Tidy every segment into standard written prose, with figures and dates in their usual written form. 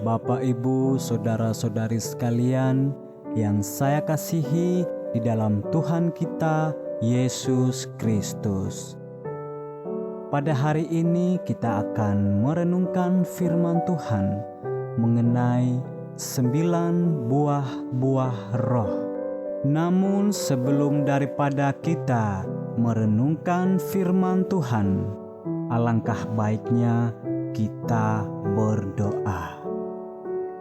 Bapak, Ibu, saudara-saudari sekalian yang saya kasihi di dalam Tuhan kita Yesus Kristus. Pada hari ini kita akan merenungkan firman Tuhan mengenai 9 buah roh. Namun sebelum daripada kita merenungkan firman Tuhan, alangkah baiknya kita berdoa.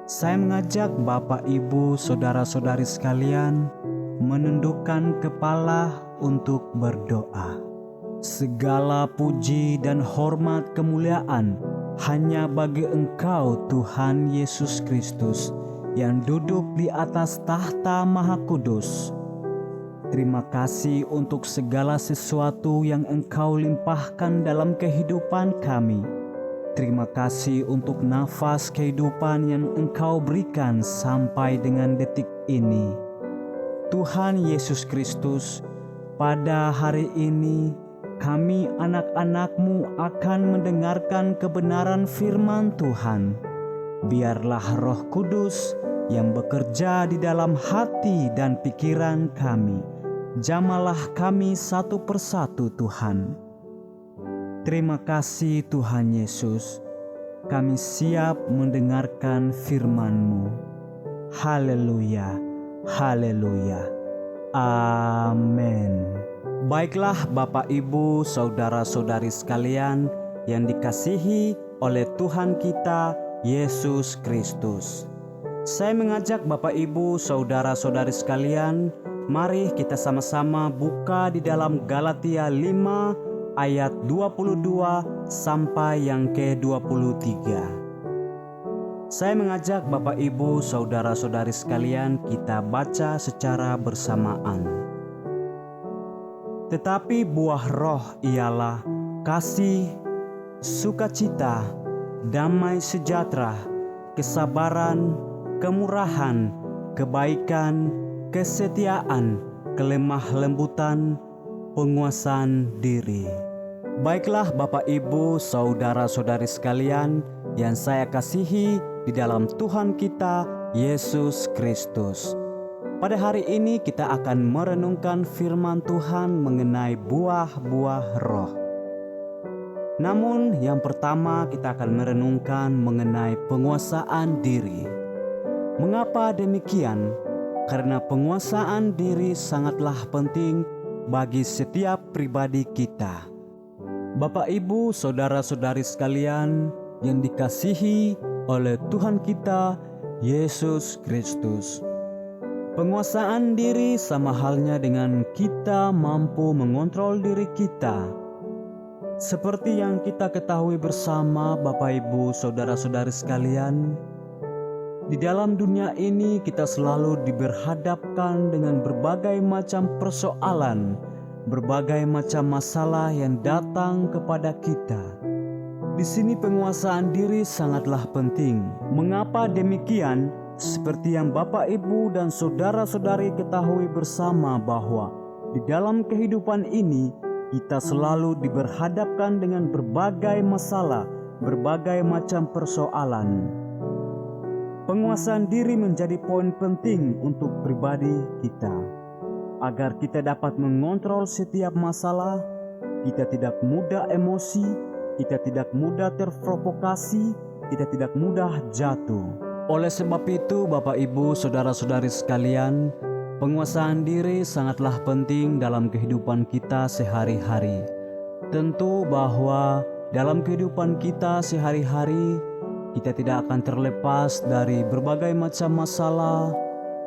Saya mengajak Bapak, Ibu, saudara-saudari sekalian menundukkan kepala untuk berdoa. Segala puji dan hormat kemuliaan hanya bagi Engkau, Tuhan Yesus Kristus, yang duduk di atas tahta Maha Kudus. Terima kasih untuk segala sesuatu yang Engkau limpahkan dalam kehidupan kami. Terima kasih untuk nafas kehidupan yang Engkau berikan sampai dengan detik ini. Tuhan Yesus Kristus, pada hari ini kami anak-anak-Mu akan mendengarkan kebenaran firman Tuhan. Biarlah Roh Kudus yang bekerja di dalam hati dan pikiran kami. Jamalah kami satu persatu, Tuhan. Terima kasih Tuhan Yesus, kami siap mendengarkan firman-Mu. Haleluya, haleluya, amin. Baiklah Bapak, Ibu, saudara-saudari sekalian yang dikasihi oleh Tuhan kita Yesus Kristus. Saya mengajak Bapak, Ibu, saudara-saudari sekalian, mari kita sama-sama buka di dalam Galatia 5 ayat 22 sampai yang ke-23. Saya mengajak Bapak, Ibu, saudara-saudari sekalian kita baca secara bersamaan. Tetapi buah roh ialah kasih, sukacita, damai sejahtera, kesabaran, kemurahan, kebaikan, kesetiaan, kelemah lembutan, penguasaan diri. Baiklah Bapak, Ibu, saudara-saudari sekalian yang saya kasihi di dalam Tuhan kita Yesus Kristus. Pada hari ini kita akan merenungkan firman Tuhan mengenai buah-buah roh. Namun yang pertama kita akan merenungkan mengenai penguasaan diri. Mengapa demikian? Karena penguasaan diri sangatlah penting bagi setiap pribadi kita. Bapak, Ibu, saudara-saudari sekalian yang dikasihi oleh Tuhan kita Yesus Kristus. Penguasaan diri sama halnya dengan kita mampu mengontrol diri kita. Seperti yang kita ketahui bersama Bapak, Ibu, saudara-saudari sekalian, di dalam dunia ini kita selalu diberhadapkan dengan berbagai macam persoalan, berbagai macam masalah yang datang kepada kita. Di sini penguasaan diri sangatlah penting. Mengapa demikian? Seperti yang Bapak, Ibu, dan saudara-saudari ketahui bersama bahwa di dalam kehidupan ini kita selalu diberhadapkan dengan berbagai masalah, berbagai macam persoalan. Penguasaan diri menjadi poin penting untuk pribadi kita. Agar kita dapat mengontrol setiap masalah, kita tidak mudah emosi, kita tidak mudah terprovokasi, kita tidak mudah jatuh. Oleh sebab itu, Bapak, Ibu, saudara-saudari sekalian, penguasaan diri sangatlah penting dalam kehidupan kita sehari-hari. Tentu bahwa dalam kehidupan kita sehari-hari, kita tidak akan terlepas dari berbagai macam masalah,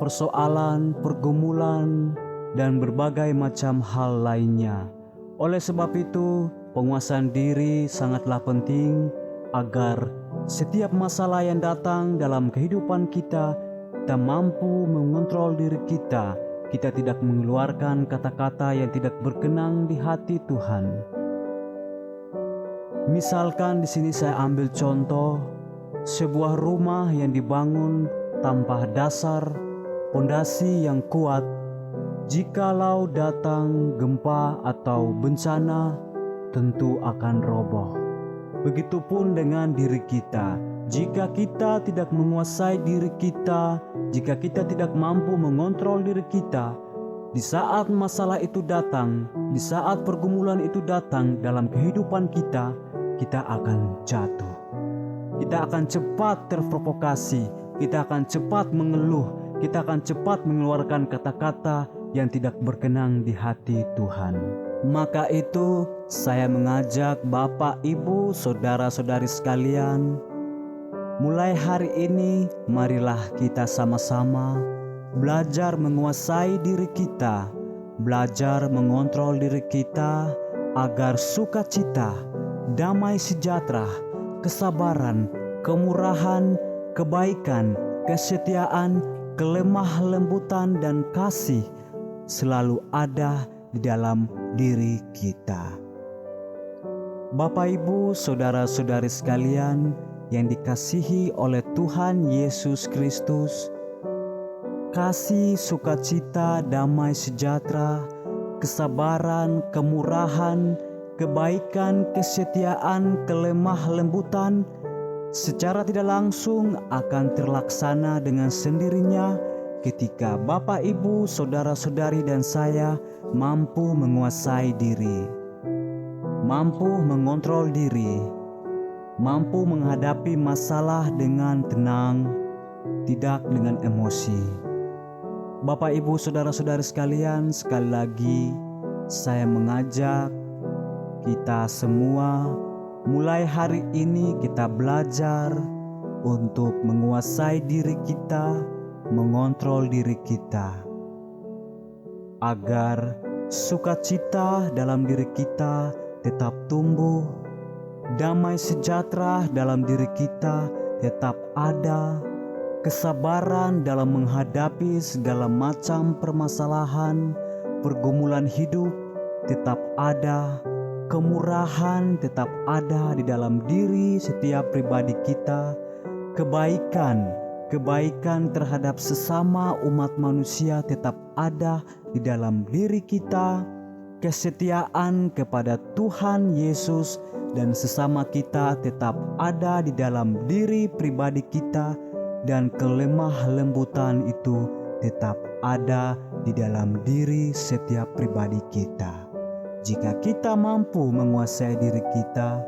persoalan, pergumulan, dan berbagai macam hal lainnya. Oleh sebab itu, penguasaan diri sangatlah penting agar setiap masalah yang datang dalam kehidupan kita, kita mampu mengontrol diri kita. Kita tidak mengeluarkan kata-kata yang tidak berkenan di hati Tuhan. Misalkan di sini saya ambil contoh sebuah rumah yang dibangun tanpa dasar, pondasi yang kuat. Jikalau datang gempa atau bencana, tentu akan roboh. Begitupun dengan diri kita. Jika kita tidak menguasai diri kita, jika kita tidak mampu mengontrol diri kita, di saat masalah itu datang, di saat pergumulan itu datang dalam kehidupan kita, kita akan jatuh. Kita akan cepat terprovokasi, kita akan cepat mengeluh, kita akan cepat mengeluarkan kata-kata yang tidak berkenan di hati Tuhan. Maka itu saya mengajak Bapak, Ibu, saudara-saudari sekalian, mulai hari ini marilah kita sama-sama belajar menguasai diri kita, belajar mengontrol diri kita agar sukacita, damai sejahtera, kesabaran, kemurahan, kebaikan, kesetiaan, kelemah lembutan dan kasih selalu ada di dalam diri kita. Bapak, Ibu, saudara-saudari sekalian yang dikasihi oleh Tuhan Yesus Kristus, kasih, sukacita, damai sejahtera, kesabaran, kemurahan, kebaikan, kesetiaan, kelemah lembutan secara tidak langsung akan terlaksana dengan sendirinya ketika Bapak, Ibu, saudara-saudari dan saya mampu menguasai diri, mampu mengontrol diri, mampu menghadapi masalah dengan tenang, tidak dengan emosi. Bapak, Ibu, saudara-saudari sekalian, sekali lagi saya mengajak kita semua mulai hari ini kita belajar untuk menguasai diri kita, mengontrol diri kita, agar sukacita dalam diri kita tetap tumbuh, damai sejahtera dalam diri kita tetap ada, kesabaran dalam menghadapi segala macam permasalahan, pergumulan hidup tetap ada, kemurahan tetap ada di dalam diri setiap pribadi kita, kebaikan terhadap sesama umat manusia tetap ada di dalam diri kita, kesetiaan kepada Tuhan Yesus dan sesama kita tetap ada di dalam diri pribadi kita, dan kelemah lembutan itu tetap ada di dalam diri setiap pribadi kita. Jika kita mampu menguasai diri kita,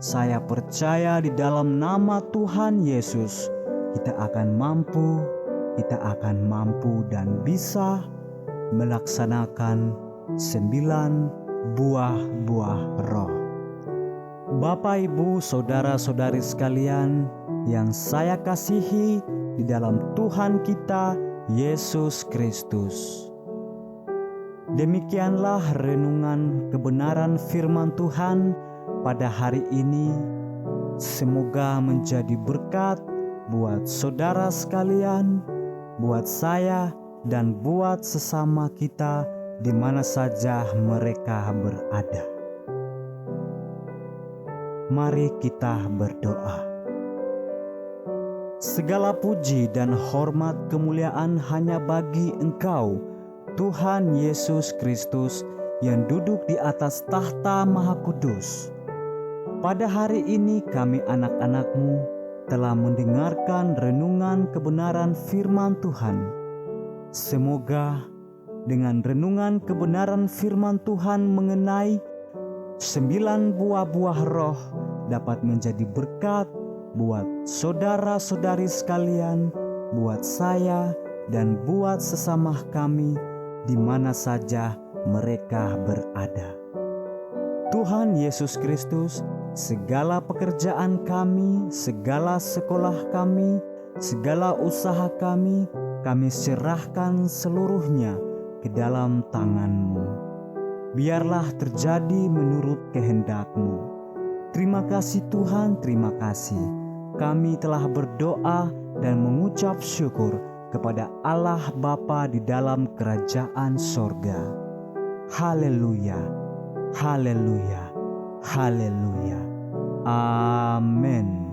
saya percaya di dalam nama Tuhan Yesus kita akan mampu dan bisa melaksanakan 9 buah roh. Bapak, Ibu, saudara-saudari sekalian yang saya kasihi di dalam Tuhan kita Yesus Kristus, demikianlah renungan kebenaran firman Tuhan pada hari ini. Semoga menjadi berkat buat saudara sekalian, buat saya, dan buat sesama kita di mana saja mereka berada. Mari kita berdoa. Segala puji dan hormat kemuliaan hanya bagi Engkau, Tuhan Yesus Kristus, yang duduk di atas tahta Maha Kudus. Pada hari ini kami anak-anak-Mu telah mendengarkan renungan kebenaran firman Tuhan. Semoga dengan renungan kebenaran firman Tuhan mengenai 9 buah roh dapat menjadi berkat buat saudara-saudari sekalian, buat saya, dan buat sesama kami di mana saja mereka berada. Tuhan Yesus Kristus, segala pekerjaan kami, segala sekolah kami, segala usaha kami serahkan seluruhnya ke dalam tangan-Mu. Biarlah terjadi menurut kehendak-Mu. Terima kasih Tuhan, terima kasih. Kami telah berdoa dan mengucap syukur kepada Allah Bapa di dalam kerajaan sorga. Haleluya, haleluya, haleluya. Amin.